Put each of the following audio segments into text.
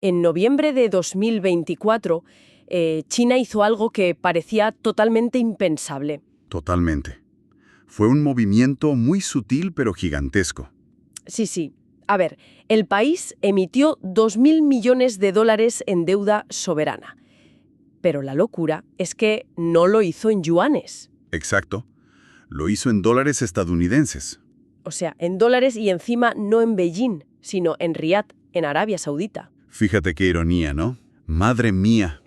En noviembre de 2024, China hizo algo que parecía totalmente impensable. Totalmente. Fue un movimiento muy sutil pero gigantesco. Sí, sí. A ver, el país emitió 2.000 millones de dólares en deuda soberana. Pero la locura es que no lo hizo en yuanes. Exacto. Lo hizo en dólares estadounidenses. O sea, en dólares y encima no en Beijing, sino en Riad, en Arabia Saudita. Fíjate qué ironía, ¿no? Madre mía.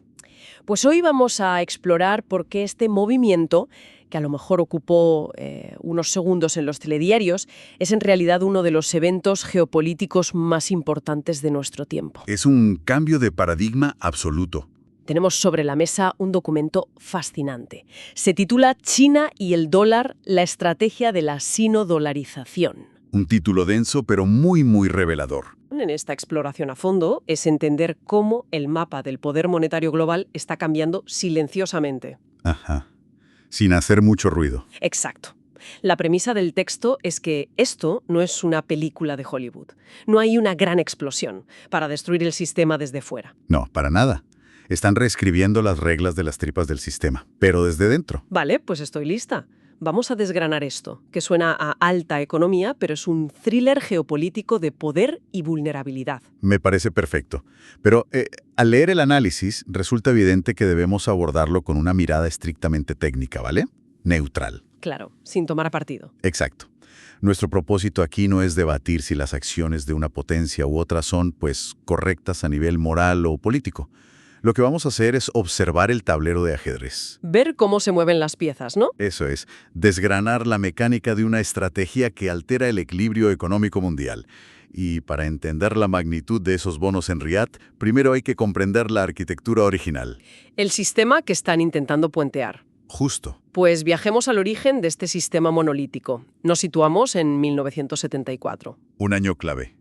Pues hoy vamos a explorar por qué este movimiento, que a lo mejor ocupó unos segundos en los telediarios, es en realidad uno de los eventos geopolíticos más importantes de nuestro tiempo. Es un cambio de paradigma absoluto. Tenemos sobre la mesa un documento fascinante. Se titula China y el dólar, la estrategia de la sinodolarización. Un título denso pero muy revelador. En esta exploración a fondo es entender cómo el mapa del poder monetario global está cambiando silenciosamente. Ajá. Sin hacer mucho ruido. Exacto. La premisa del texto es que esto no es una película de Hollywood. No hay una gran explosión para destruir el sistema desde fuera. No, para nada. Están reescribiendo las reglas de las tripas del sistema, pero desde dentro. Vale, pues estoy lista. Vamos a desgranar esto, que suena a alta economía, pero es un thriller geopolítico de poder y vulnerabilidad. Me parece perfecto. Pero al leer el análisis, resulta evidente que debemos abordarlo con una mirada estrictamente técnica, ¿vale? Neutral. Claro, sin tomar partido. Exacto. Nuestro propósito aquí no es debatir si las acciones de una potencia u otra son, pues, correctas a nivel moral o político. Lo que vamos a hacer es observar el tablero de ajedrez. Ver cómo se mueven las piezas, ¿no? Eso es, desgranar la mecánica de una estrategia que altera el equilibrio económico mundial. Y para entender la magnitud de esos bonos en Riad, primero hay que comprender la arquitectura original. El sistema que están intentando puentear. Justo. Pues viajemos al origen de este sistema monolítico. Nos situamos en 1974. Un año clave.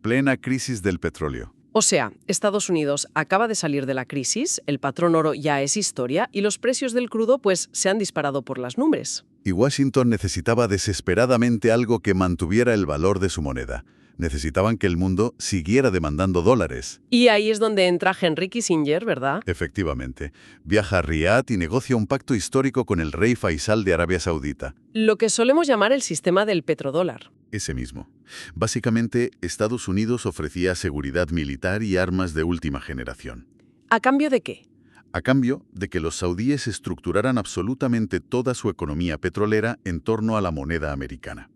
Plena crisis del petróleo. O sea, Estados Unidos acaba de salir de la crisis, el patrón oro ya es historia y los precios del crudo pues se han disparado por las nubes. Y Washington necesitaba desesperadamente algo que mantuviera el valor de su moneda. Necesitaban que el mundo siguiera demandando dólares. Y ahí es donde entra Henry Kissinger, ¿verdad? Efectivamente. Viaja a Riad y negocia un pacto histórico con el rey Faisal de Arabia Saudita. Lo que solemos llamar el sistema del petrodólar. Ese mismo. Básicamente, Estados Unidos ofrecía seguridad militar y armas de última generación. ¿A cambio de qué? A cambio de que los saudíes estructuraran absolutamente toda su economía petrolera en torno a la moneda americana.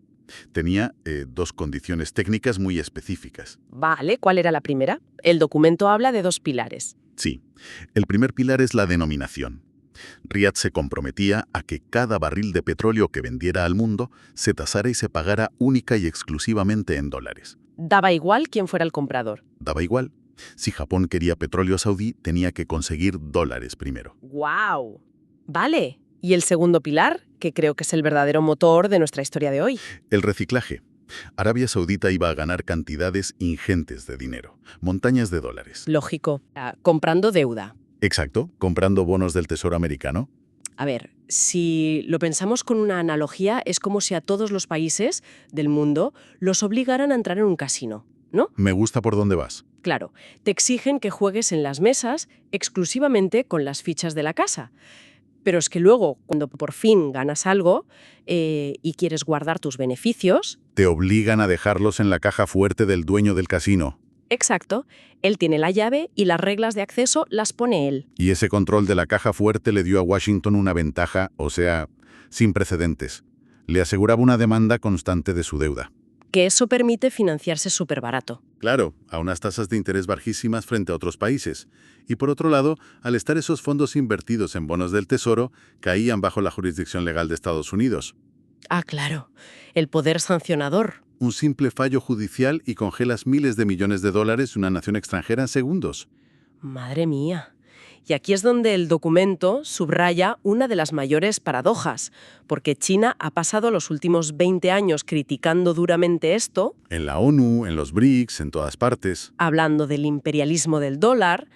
Tenía dos condiciones técnicas muy específicas. Vale, ¿cuál era la primera? El documento habla de dos pilares. Sí. El primer pilar es la denominación. Riad se comprometía a que cada barril de petróleo que vendiera al mundo se tasara y se pagara única y exclusivamente en dólares. Daba igual quién fuera el comprador. Daba igual. Si Japón quería petróleo saudí, tenía que conseguir dólares primero. ¡Guau! Vale. ¿Y el segundo pilar? Que creo que es el verdadero motor de nuestra historia de hoy. El reciclaje. Arabia Saudita iba a ganar cantidades ingentes de dinero, montañas de dólares. Lógico. Comprando deuda. Exacto, comprando bonos del Tesoro americano. A ver, si lo pensamos con una analogía, es como si a todos los países del mundo los obligaran a entrar en un casino, ¿no? Me gusta por dónde vas. Claro, te exigen que juegues en las mesas exclusivamente con las fichas de la casa. Pero es que luego, cuando por fin ganas algo y quieres guardar tus beneficios... Te obligan a dejarlos en la caja fuerte del dueño del casino. Exacto. Él tiene la llave y las reglas de acceso las pone él. Y ese control de la caja fuerte le dio a Washington una ventaja, o sea, sin precedentes. Le aseguraba una demanda constante de su deuda. Que eso permite financiarse súper barato. Claro, a unas tasas de interés bajísimas frente a otros países. Y por otro lado, al estar esos fondos invertidos en bonos del Tesoro, caían bajo la jurisdicción legal de Estados Unidos. Ah, claro. El poder sancionador. Un simple fallo judicial y congelas miles de millones de dólares de una nación extranjera en segundos. Madre mía. Y aquí es donde el documento subraya una de las mayores paradojas, porque China ha pasado los últimos 20 años criticando duramente esto, En la ONU, en los BRICS, en todas partes. hablando del imperialismo del dólar,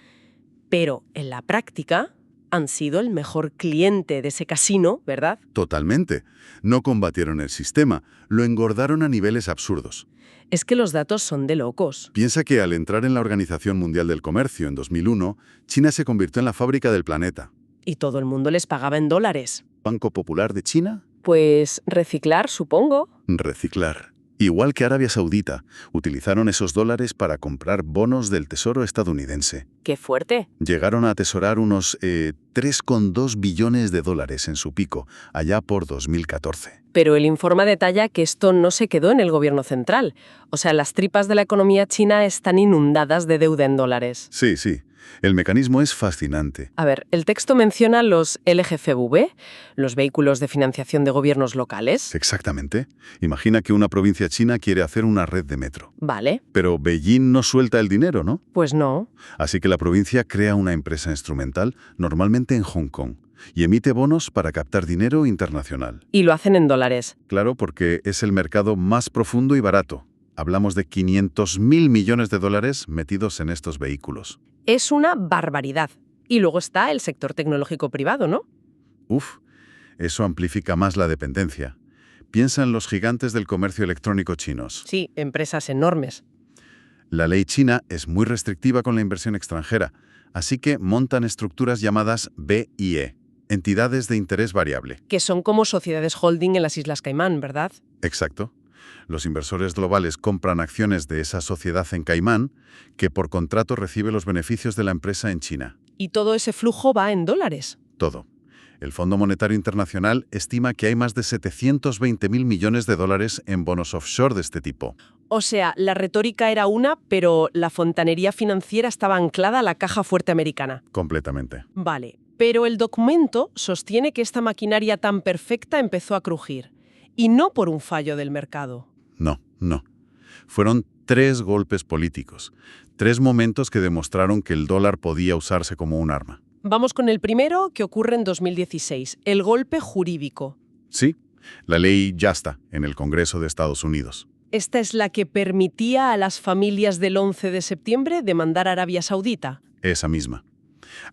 pero en la práctica han sido el mejor cliente de ese casino, ¿verdad? Totalmente. No combatieron el sistema, lo engordaron a niveles absurdos. Es que los datos son de locos. Piensa que al entrar en la Organización Mundial del Comercio en 2001, China se convirtió en la fábrica del planeta. Y todo el mundo les pagaba en dólares. ¿Banco Popular de China? Pues reciclar, supongo. Reciclar. Igual que Arabia Saudita, utilizaron esos dólares para comprar bonos del Tesoro estadounidense. ¡Qué fuerte! Llegaron a atesorar unos 3,2 billones de dólares en su pico, allá por 2014. Pero el informe detalla que esto no se quedó en el gobierno central. O sea, las tripas de la economía china están inundadas de deuda en dólares. Sí, sí. El mecanismo es fascinante. A ver, el texto menciona los LGFV, los vehículos de financiación de gobiernos locales. Exactamente. Imagina que una provincia china quiere hacer una red de metro. Vale, Pero Beijing no suelta el dinero, ¿no? pues no. Así que la provincia crea una empresa instrumental, normalmente en Hong Kong, y emite bonos para captar dinero internacional. Y lo hacen en dólares. Claro, porque es el mercado más profundo y barato. Hablamos de 500.000 millones de dólares metidos en estos vehículos. Es una barbaridad. Y luego está el sector tecnológico privado, ¿no? Uf, eso amplifica más la dependencia. Piensa en los gigantes del comercio electrónico chinos. Sí, empresas enormes. La ley china es muy restrictiva con la inversión extranjera, así que montan estructuras llamadas BIE, entidades de interés variable. Que son como sociedades holding en las Islas Caimán, ¿verdad? Exacto. Los inversores globales compran acciones de esa sociedad en Caimán, que por contrato recibe los beneficios de la empresa en China. Y todo ese flujo va en dólares. Todo. El Fondo Monetario Internacional estima que hay más de 720.000 millones de dólares en bonos offshore de este tipo. O sea, la retórica era una, pero la fontanería financiera estaba anclada a la caja fuerte americana. Completamente. Vale, pero el documento sostiene que esta maquinaria tan perfecta empezó a crujir. Y no por un fallo del mercado. No. Fueron 3 golpes políticos, 3 momentos que demostraron que el dólar podía usarse como un arma. Vamos con el primero, que ocurre en 2016, el golpe jurídico. Sí, la ley Yasta en el Congreso de Estados Unidos. Esta es la que permitía a las familias del 11 de septiembre demandar a Arabia Saudita. Esa misma.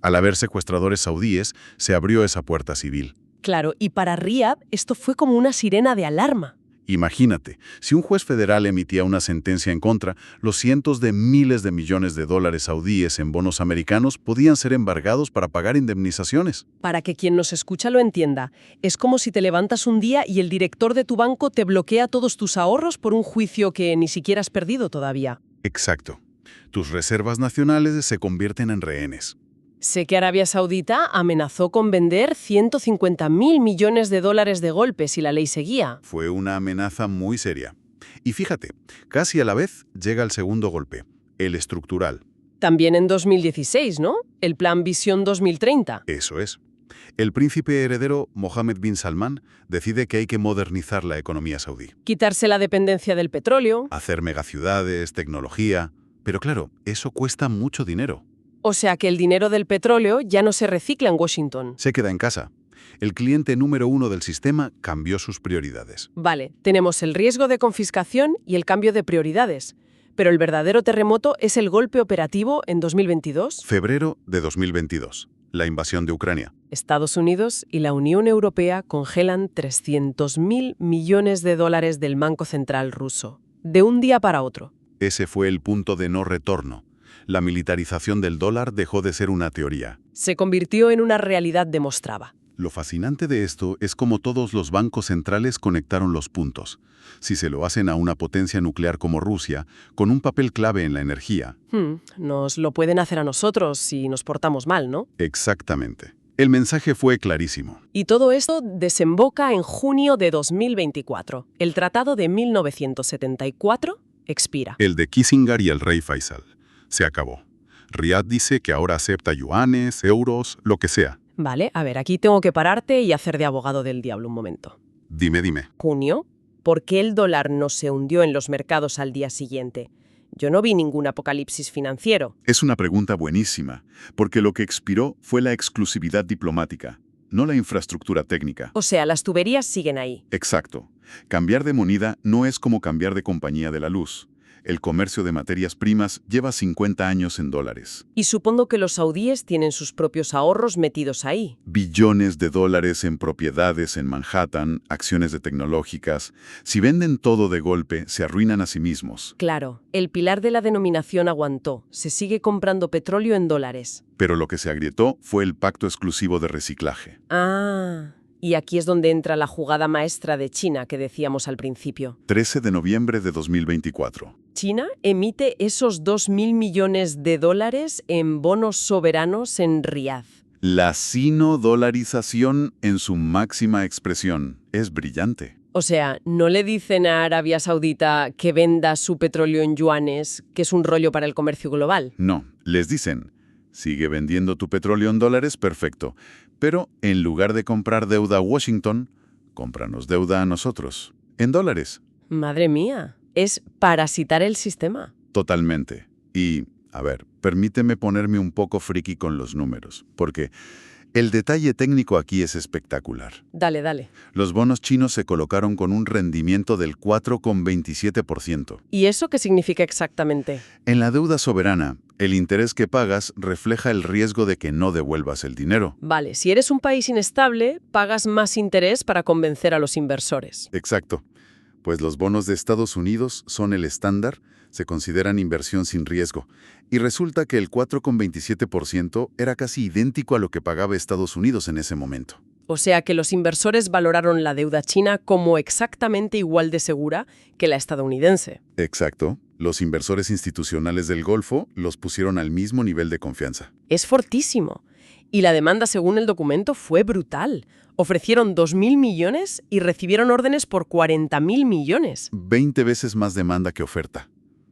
Al haber secuestradores saudíes, se abrió esa puerta civil. Claro, y para Riad esto fue como una sirena de alarma. Imagínate, si un juez federal emitía una sentencia en contra, los cientos de miles de millones de dólares saudíes en bonos americanos podían ser embargados para pagar indemnizaciones. Para que quien nos escucha lo entienda, es como si te levantas un día y el director de tu banco te bloquea todos tus ahorros por un juicio que ni siquiera has perdido todavía. Exacto. Tus reservas nacionales se convierten en rehenes. Sé que Arabia Saudita amenazó con vender 150.000 millones de dólares de golpe si la ley seguía. Fue una amenaza muy seria. Y fíjate, casi a la vez llega el segundo golpe, el estructural. También en 2016, ¿no? El Plan Visión 2030. Eso es. El príncipe heredero Mohammed bin Salman decide que hay que modernizar la economía saudí. Quitarse la dependencia del petróleo. Hacer megaciudades, tecnología. Pero claro, eso cuesta mucho dinero. O sea que el dinero del petróleo ya no se recicla en Washington. Se queda en casa. El cliente número 1 del sistema cambió sus prioridades. Vale, tenemos el riesgo de confiscación y el cambio de prioridades. Pero el verdadero terremoto es el golpe operativo en 2022. Febrero de 2022. La invasión de Ucrania. Estados Unidos y la Unión Europea congelan 300.000 millones de dólares del Banco Central ruso. De un día para otro. Ese fue el punto de no retorno. La militarización del dólar dejó de ser una teoría. Se convirtió en una realidad demostrada. Lo fascinante de esto es cómo todos los bancos centrales conectaron los puntos. Si se lo hacen a una potencia nuclear como Rusia, con un papel clave en la energía. Nos lo pueden hacer a nosotros si nos portamos mal, ¿no? Exactamente. El mensaje fue clarísimo. Y todo esto desemboca en junio de 2024. El Tratado de 1974 expira. El de Kissinger y el rey Faisal. Se acabó. Riad dice que ahora acepta yuanes, euros, lo que sea. Vale, a ver, aquí tengo que pararte y hacer de abogado del diablo un momento. Dime. Junio, ¿por qué el dólar no se hundió en los mercados al día siguiente? Yo no vi ningún apocalipsis financiero. Es una pregunta buenísima, porque lo que expiró fue la exclusividad diplomática, no la infraestructura técnica. O sea, las tuberías siguen ahí. Exacto. Cambiar de moneda no es como cambiar de compañía de la luz. El comercio de materias primas lleva 50 años en dólares. Y supongo que los saudíes tienen sus propios ahorros metidos ahí. Billones de dólares en propiedades en Manhattan, acciones de tecnológicas. Si venden todo de golpe, se arruinan a sí mismos. Claro, el pilar de la denominación aguantó. Se sigue comprando petróleo en dólares. Pero lo que se agrietó fue el pacto exclusivo de reciclaje. Ah, y aquí es donde entra la jugada maestra de China que decíamos al principio. 13 de noviembre de 2024. China emite esos 2.000 millones de dólares en bonos soberanos en Riad. La sino-dolarización en su máxima expresión es brillante. O sea, no le dicen a Arabia Saudita que venda su petróleo en yuanes, que es un rollo para el comercio global. No, les dicen, sigue vendiendo tu petróleo en dólares, perfecto. Pero en lugar de comprar deuda a Washington, cómpranos deuda a nosotros, en dólares. Madre mía, es parasitar el sistema. Totalmente. Y, a ver, permíteme ponerme un poco friki con los números, porque el detalle técnico aquí es espectacular. Dale, dale. Los bonos chinos se colocaron con un rendimiento del 4,27%. ¿Y eso qué significa exactamente? En la deuda soberana, el interés que pagas refleja el riesgo de que no devuelvas el dinero. Vale, si eres un país inestable, pagas más interés para convencer a los inversores. Exacto. Pues los bonos de Estados Unidos son el estándar, se consideran inversión sin riesgo. Y resulta que el 4,27% era casi idéntico a lo que pagaba Estados Unidos en ese momento. O sea que los inversores valoraron la deuda china como exactamente igual de segura que la estadounidense. Exacto. Los inversores institucionales del Golfo los pusieron al mismo nivel de confianza. Es fortísimo. Y la demanda, según el documento, fue brutal. Ofrecieron 2.000 millones y recibieron órdenes por 40.000 millones. 20 veces más demanda que oferta.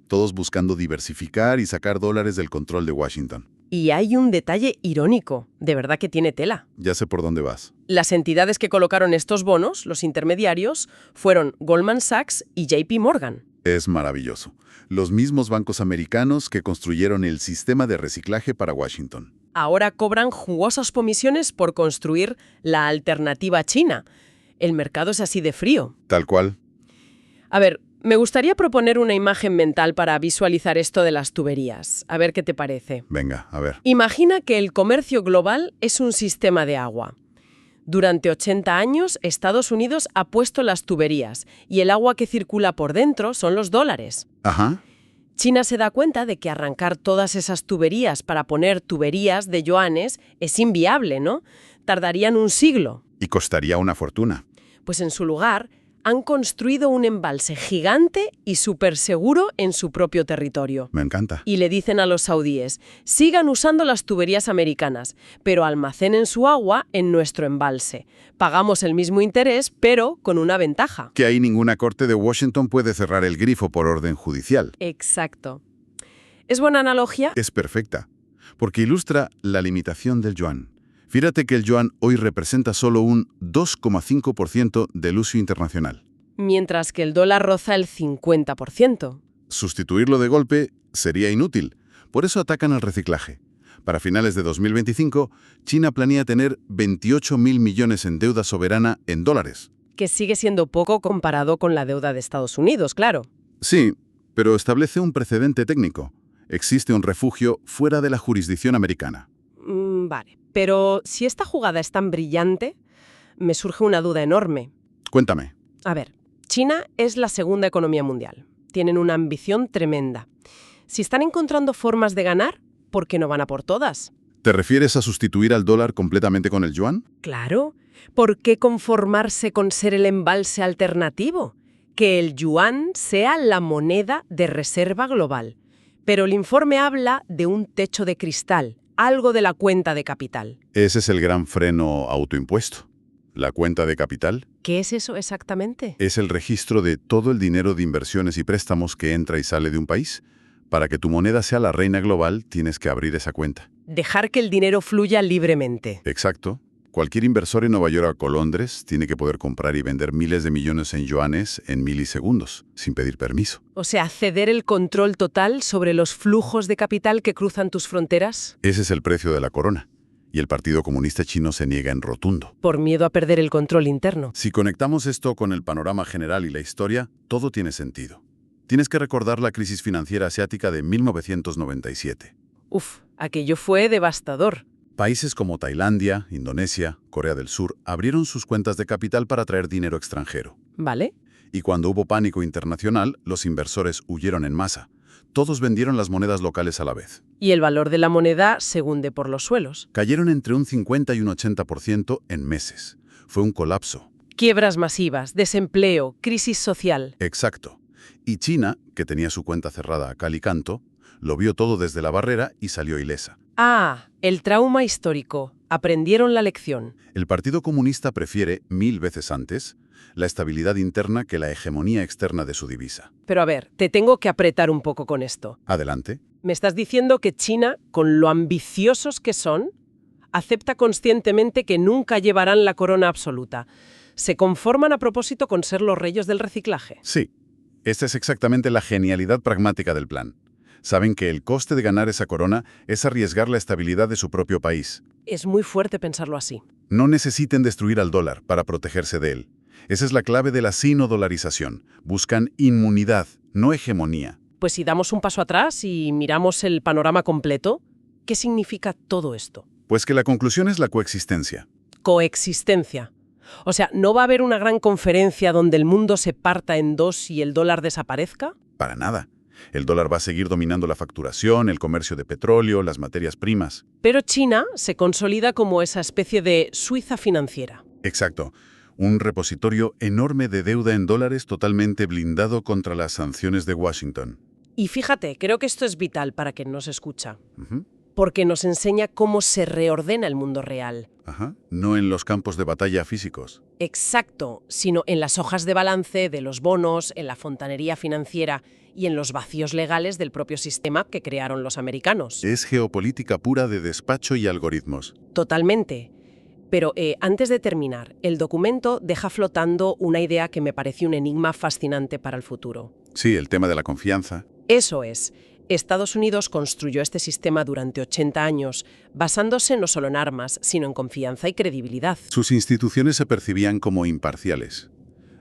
Todos buscando diversificar y sacar dólares del control de Washington. Y hay un detalle irónico, de verdad que tiene tela. Ya sé por dónde vas. Las entidades que colocaron estos bonos, los intermediarios, fueron Goldman Sachs y JP Morgan. Es maravilloso. Los mismos bancos americanos que construyeron el sistema de reciclaje para Washington. Ahora cobran jugosas comisiones por construir la alternativa china. El mercado es así de frío. Tal cual. A ver, me gustaría proponer una imagen mental para visualizar esto de las tuberías. A ver qué te parece. Venga, a ver. Imagina que el comercio global es un sistema de agua. Durante 80 años, Estados Unidos ha puesto las tuberías y el agua que circula por dentro son los dólares. Ajá. China se da cuenta de que arrancar todas esas tuberías para poner tuberías de yuanes es inviable, ¿no? Tardarían un siglo. Y costaría una fortuna. Pues en su lugar, han construido un embalse gigante y súper seguro en su propio territorio. Me encanta. Y le dicen a los saudíes, sigan usando las tuberías americanas, pero almacenen su agua en nuestro embalse. Pagamos el mismo interés, pero con una ventaja. Que ahí ninguna corte de Washington puede cerrar el grifo por orden judicial. Exacto. ¿Es buena analogía? Es perfecta, porque ilustra la limitación del yuan. Fíjate que el yuan hoy representa solo un 2,5% del uso internacional. Mientras que el dólar roza el 50%. Sustituirlo de golpe sería inútil. Por eso atacan al reciclaje. Para finales de 2025, China planea tener 28.000 millones en deuda soberana en dólares. Que sigue siendo poco comparado con la deuda de Estados Unidos, claro. Sí, pero establece un precedente técnico. Existe un refugio fuera de la jurisdicción americana. Vale. Pero si esta jugada es tan brillante, me surge una duda enorme. Cuéntame. A ver, China es la segunda economía mundial. Tienen una ambición tremenda. Si están encontrando formas de ganar, ¿por qué no van a por todas? ¿Te refieres a sustituir al dólar completamente con el yuan? Claro. ¿Por qué conformarse con ser el embalse alternativo? Que el yuan sea la moneda de reserva global. Pero el informe habla de un techo de cristal, algo de la cuenta de capital. Ese es el gran freno autoimpuesto. La cuenta de capital ¿Qué es eso exactamente? es el registro de todo el dinero de inversiones y préstamos que entra y sale de un país. Para que tu moneda sea la reina global, tienes que abrir esa cuenta. Dejar que el dinero fluya libremente. Exacto. Cualquier inversor en Nueva York o Londres tiene que poder comprar y vender miles de millones en yuanes en milisegundos, sin pedir permiso. O sea, ceder el control total sobre los flujos de capital que cruzan tus fronteras. Ese es el precio de la corona. Y el Partido Comunista Chino se niega en rotundo. Por miedo a perder el control interno. Si conectamos esto con el panorama general y la historia, todo tiene sentido. Tienes que recordar la crisis financiera asiática de 1997. Uf, aquello fue devastador. Países como Tailandia, Indonesia, Corea del Sur abrieron sus cuentas de capital para traer dinero extranjero. ¿Vale? Y cuando hubo pánico internacional, los inversores huyeron en masa. Todos vendieron las monedas locales a la vez. Y el valor de la moneda se hunde por los suelos. Cayeron entre un 50 y un 80% en meses. Fue un colapso. Quiebras masivas, desempleo, crisis social. Exacto. Y China, que tenía su cuenta cerrada a cal y canto, lo vio todo desde la barrera y salió ilesa. Ah, el trauma histórico. Aprendieron la lección. El Partido Comunista prefiere, 1000 veces antes, la estabilidad interna que la hegemonía externa de su divisa. Pero a ver, te tengo que apretar un poco con esto. Adelante. ¿Me estás diciendo que China, con lo ambiciosos que son, acepta conscientemente que nunca llevarán la corona absoluta? ¿Se conforman a propósito con ser los reyes del reciclaje? Sí. Esta es exactamente la genialidad pragmática del plan. Saben que el coste de ganar esa corona es arriesgar la estabilidad de su propio país. Es muy fuerte pensarlo así. No necesiten destruir al dólar para protegerse de él. Esa es la clave de la sinodolarización. Buscan inmunidad, no hegemonía. Pues si damos un paso atrás y miramos el panorama completo, ¿qué significa todo esto? Pues que la conclusión es la coexistencia. Coexistencia. O sea, ¿no va a haber una gran conferencia donde el mundo se parta en dos y el dólar desaparezca? Para nada. El dólar va a seguir dominando la facturación, el comercio de petróleo, las materias primas. Pero China se consolida como esa especie de Suiza financiera. Exacto. Un repositorio enorme de deuda en dólares totalmente blindado contra las sanciones de Washington. Y fíjate, creo que esto es vital para quien nos escucha. Ujú. Porque nos enseña cómo se reordena el mundo real. Ajá. No en los campos de batalla físicos. Exacto, sino en las hojas de balance de los bonos, en la fontanería financiera y en los vacíos legales del propio sistema que crearon los americanos. Es geopolítica pura de despacho y algoritmos. Totalmente. Pero antes de terminar, el documento deja flotando una idea que me pareció un enigma fascinante para el futuro. Sí, el tema de la confianza. Eso es. Estados Unidos construyó este sistema durante 80 años, basándose no solo en armas, sino en confianza y credibilidad. Sus instituciones se percibían como imparciales,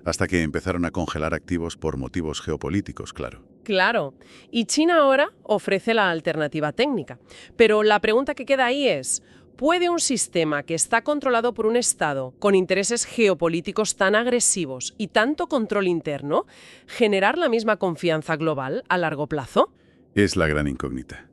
hasta que empezaron a congelar activos por motivos geopolíticos, claro. Claro. Y China ahora ofrece la alternativa técnica. Pero la pregunta que queda ahí es, ¿puede un sistema que está controlado por un Estado con intereses geopolíticos tan agresivos y tanto control interno generar la misma confianza global a largo plazo? Es la gran incógnita.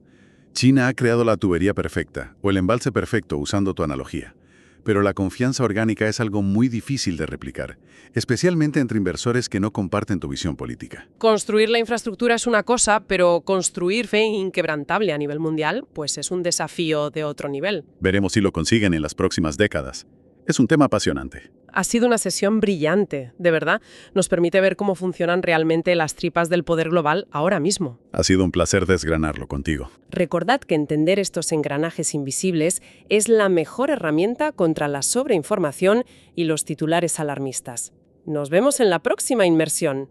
China ha creado la tubería perfecta, o el embalse perfecto, usando tu analogía. Pero la confianza orgánica es algo muy difícil de replicar, especialmente entre inversores que no comparten tu visión política. Construir la infraestructura es una cosa, pero construir fe inquebrantable a nivel mundial, pues es un desafío de otro nivel. Veremos si lo consiguen en las próximas décadas. Es un tema apasionante. Ha sido una sesión brillante, de verdad. Nos permite ver cómo funcionan realmente las tripas del poder global ahora mismo. Ha sido un placer desgranarlo contigo. Recordad que entender estos engranajes invisibles es la mejor herramienta contra la sobreinformación y los titulares alarmistas. Nos vemos en la próxima inmersión.